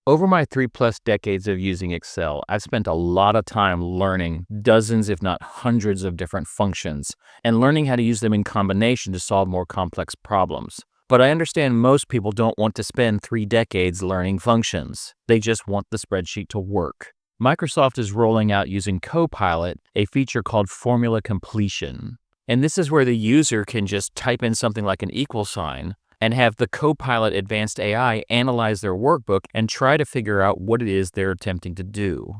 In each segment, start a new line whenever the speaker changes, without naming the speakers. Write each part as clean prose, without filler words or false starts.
Over my 3+ decades of using Excel, I've spent a lot of time learning dozens, if not hundreds, of different functions and learning how to use them in combination to solve more complex problems. But I understand most people don't want to spend 3 decades learning functions. They just want the spreadsheet to work. Microsoft is rolling out using Copilot a feature called formula completion. And this is where the user can just type in something like an equal sign and have the Copilot advanced AI analyze their workbook and try to figure out what it is they're attempting to do.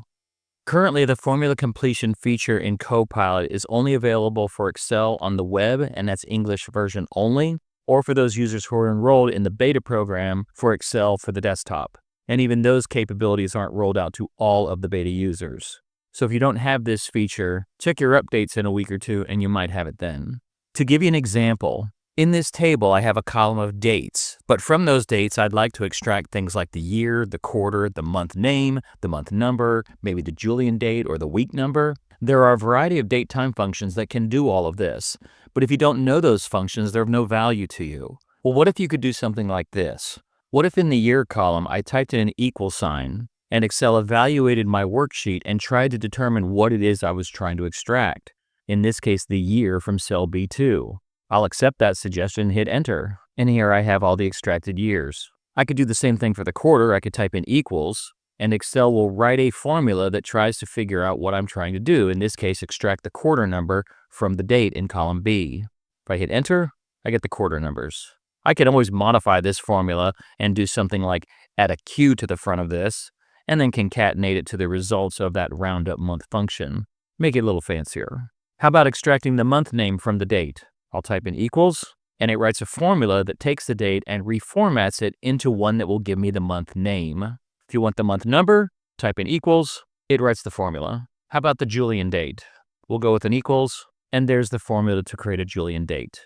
Currently, the formula completion feature in Copilot is only available for Excel on the web, and that's English version only, or for those users who are enrolled in the beta program for Excel for the desktop. And even those capabilities aren't rolled out to all of the beta users. So if you don't have this feature, check your updates in a week or two and you might have it then. To give you an example, in this table I have a column of dates, but from those dates I'd like to extract things like the year, the quarter, the month name, the month number, maybe the Julian date or the week number. There are a variety of date time functions that can do all of this, but if you don't know those functions, they're of no value to you. Well, what if you could do something like this? What if in the year column I typed in an equal sign and Excel evaluated my worksheet and tried to determine what it is I was trying to extract? In this case, the year from cell B2. I'll accept that suggestion and hit enter, and here I have all the extracted years. I could do the same thing for the quarter. I could type in equals, and Excel will write a formula that tries to figure out what I'm trying to do. In this case, extract the quarter number from the date in column B. If I hit enter, I get the quarter numbers. I can always modify this formula and do something like add a Q to the front of this, and then concatenate it to the results of that roundup month function. Make it a little fancier. How about extracting the month name from the date? I'll type in equals, and it writes a formula that takes the date and reformats it into one that will give me the month name. If you want the month number, type in equals, it writes the formula. How about the Julian date? We'll go with an equals, and there's the formula to create a Julian date.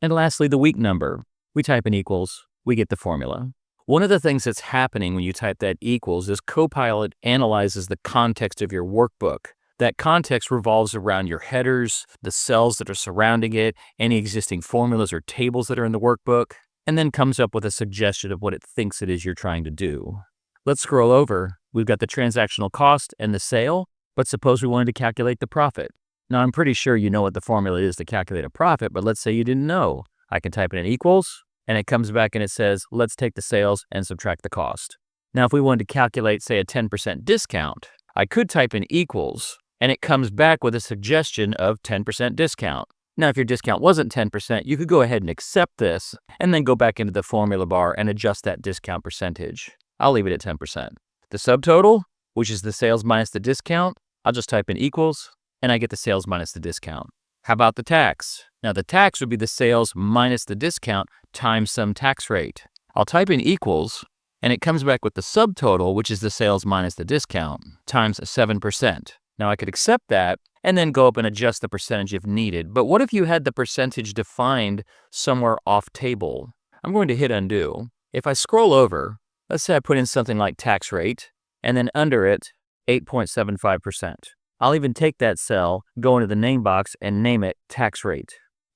And lastly, the week number. We type in equals, we get the formula. One of the things that's happening when you type that equals is Copilot analyzes the context of your workbook. That context revolves around your headers, the cells that are surrounding it, any existing formulas or tables that are in the workbook, and then comes up with a suggestion of what it thinks it is you're trying to do. Let's scroll over. We've got the transactional cost and the sale, but suppose we wanted to calculate the profit. Now, I'm pretty sure you know what the formula is to calculate a profit, but let's say you didn't know. I can type in an equals, and it comes back and it says, let's take the sales and subtract the cost. Now, if we wanted to calculate, say, a 10% discount, I could type in equals, and it comes back with a suggestion of 10% discount. Now, if your discount wasn't 10%, you could go ahead and accept this, and then go back into the formula bar and adjust that discount percentage. I'll leave it at 10%. The subtotal, which is the sales minus the discount, I'll just type in equals, and I get the sales minus the discount. How about the tax? Now, the tax would be the sales minus the discount times some tax rate. I'll type in equals, and it comes back with the subtotal, which is the sales minus the discount, times 7%. Now, I could accept that and then go up and adjust the percentage if needed. But what if you had the percentage defined somewhere off table? I'm going to hit undo. If I scroll over, let's say I put in something like tax rate, and then under it, 8.75%. I'll even take that cell, go into the name box, and name it tax rate.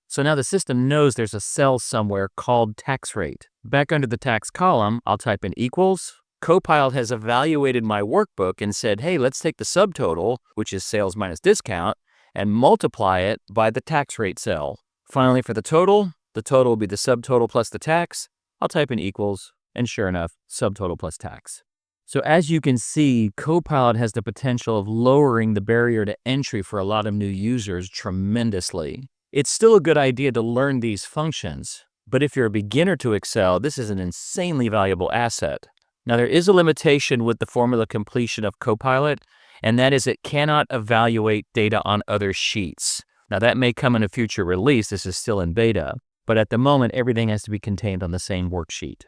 So now the system knows there's a cell somewhere called tax rate. Back under the tax column, I'll type in equals. Copilot has evaluated my workbook and said, hey, let's take the subtotal, which is sales minus discount, and multiply it by the tax rate cell. Finally, for the total will be the subtotal plus the tax. I'll type in equals, and sure enough, subtotal plus tax. So as you can see, Copilot has the potential of lowering the barrier to entry for a lot of new users tremendously. It's still a good idea to learn these functions, but if you're a beginner to Excel, this is an insanely valuable asset. Now, there is a limitation with the formula completion of Copilot, and that is it cannot evaluate data on other sheets. Now, that may come in a future release. This is still in beta, but at the moment, everything has to be contained on the same worksheet.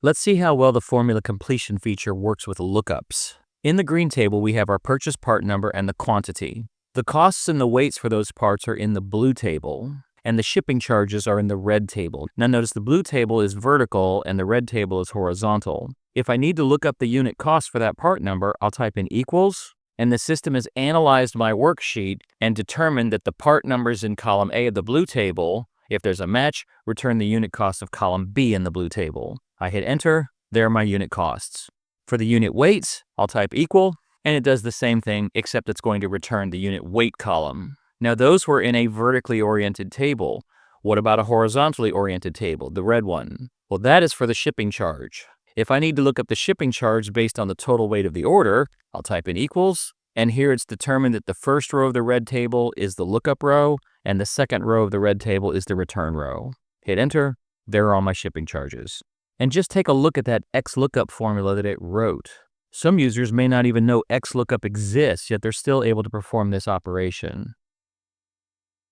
Let's see how well the formula completion feature works with lookups. In the green table, we have our purchase part number and the quantity. The costs and the weights for those parts are in the blue table, and the shipping charges are in the red table. Now notice the blue table is vertical and the red table is horizontal. If I need to look up the unit cost for that part number, I'll type in equals, and the system has analyzed my worksheet and determined that the part numbers in column A of the blue table, if there's a match, return the unit cost of column B in the blue table. I hit enter, There are my unit costs. For the unit weights, I'll type equal, and it does the same thing, except it's going to return the unit weight column. Now those were in a vertically oriented table. What about a horizontally oriented table, the red one? Well, that is for the shipping charge. If I need to look up the shipping charge based on the total weight of the order, I'll type in equals, and here it's determined that the first row of the red table is the lookup row, and the second row of the red table is the return row. Hit enter, there are all my shipping charges. And just take a look at that XLOOKUP formula that it wrote. Some users may not even know XLOOKUP exists, yet they're still able to perform this operation.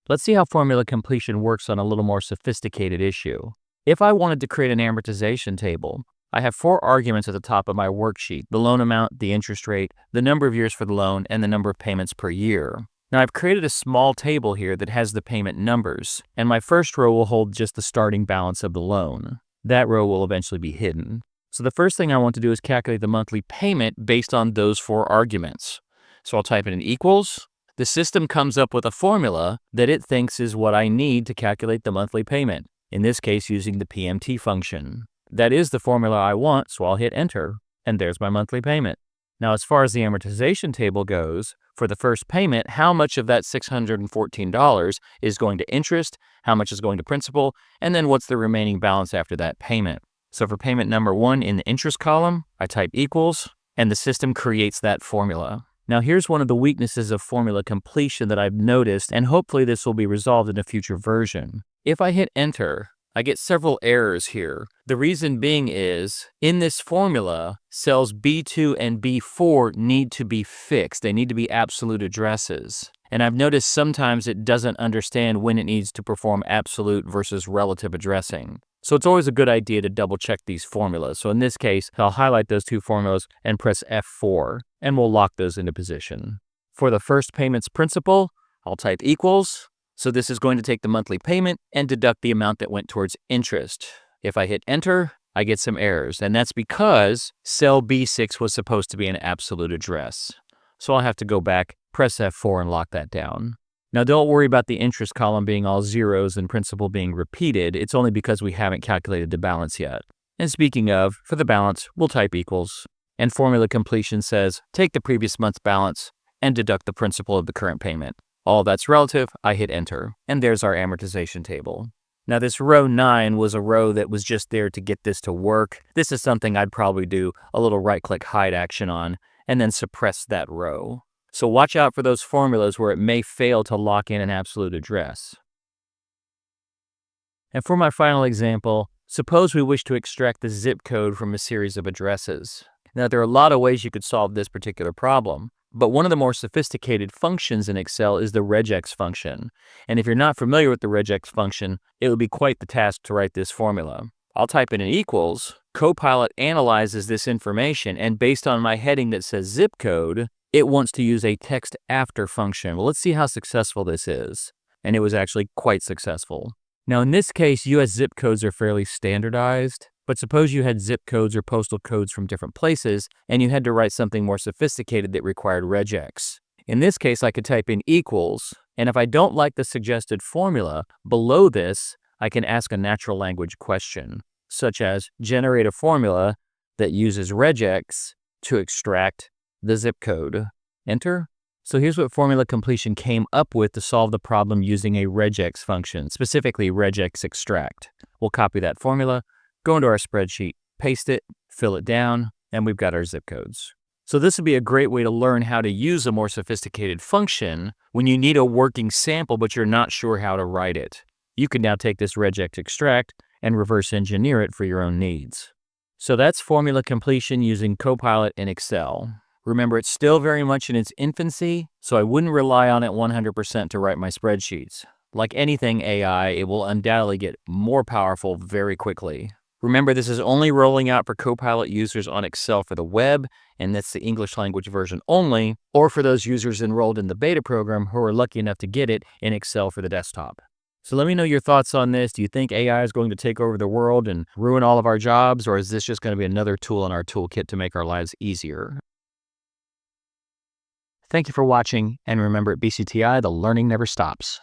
Let's see how formula completion works on a little more sophisticated issue. If I wanted to create an amortization table, I have 4 arguments at the top of my worksheet: the loan amount, the interest rate, the number of years for the loan, and the number of payments per year. Now I've created a small table here that has the payment numbers, and my first row will hold just the starting balance of the loan. That row will eventually be hidden. So the first thing I want to do is calculate the monthly payment based on those 4 arguments. So I'll type in equals. The system comes up with a formula that it thinks is what I need to calculate the monthly payment, in this case using the PMT function. That is the formula I want, so I'll hit enter, and there's my monthly payment. Now as far as the amortization table goes, for the first payment, how much of that $614 is going to interest, how much is going to principal, and then what's the remaining balance after that payment. So for payment number 1 in the interest column, I type equals, and the system creates that formula. Now here's one of the weaknesses of formula completion that I've noticed, and hopefully this will be resolved in a future version. If I hit enter, I get several errors here. The reason being is, in this formula, cells B2 and B4 need to be fixed. They need to be absolute addresses. And I've noticed sometimes it doesn't understand when it needs to perform absolute versus relative addressing. So it's always a good idea to double check these formulas. So in this case, I'll highlight those 2 formulas and press F4, and we'll lock those into position. For the first payment's principal, I'll type equals. So this is going to take the monthly payment and deduct the amount that went towards interest. If I hit enter, I get some errors, and that's because cell B6 was supposed to be an absolute address. So I'll have to go back, press F4, and lock that down. Now don't worry about the interest column being all zeros and principal being repeated. It's only because we haven't calculated the balance yet. And speaking of, for the balance, we'll type equals. And formula completion says, take the previous month's balance and deduct the principal of the current payment. All that's relative, I hit enter, and there's our amortization table. Now this row 9 was a row that was just there to get this to work. This is something I'd probably do a little right-click hide action on, and then suppress that row. So watch out for those formulas where it may fail to lock in an absolute address. And for my final example, suppose we wish to extract the zip code from a series of addresses. Now there are a lot of ways you could solve this particular problem. But one of the more sophisticated functions in Excel is the regex function. And if you're not familiar with the regex function, it would be quite the task to write this formula. I'll type in an equals, Copilot analyzes this information, and based on my heading that says zip code, it wants to use a text after function. Well, let's see how successful this is. And it was actually quite successful. Now in this case, US zip codes are fairly standardized. But suppose you had zip codes or postal codes from different places, and you had to write something more sophisticated that required regex. In this case, I could type in equals, and if I don't like the suggested formula, below this, I can ask a natural language question, such as generate a formula that uses regex to extract the zip code. Enter. So here's what formula completion came up with to solve the problem using a regex function, specifically regex extract. We'll copy that formula, go into our spreadsheet, paste it, fill it down, and we've got our zip codes. So this would be a great way to learn how to use a more sophisticated function when you need a working sample but you're not sure how to write it. You can now take this regex extract and reverse engineer it for your own needs. So that's formula completion using Copilot in Excel. Remember, it's still very much in its infancy, so I wouldn't rely on it 100% to write my spreadsheets. Like anything AI, it will undoubtedly get more powerful very quickly. Remember, this is only rolling out for Copilot users on Excel for the web, and that's the English language version only, or for those users enrolled in the beta program who are lucky enough to get it in Excel for the desktop. So let me know your thoughts on this. Do you think AI is going to take over the world and ruin all of our jobs, or is this just going to be another tool in our toolkit to make our lives easier? Thank you for watching, and remember at BCTI, the learning never stops.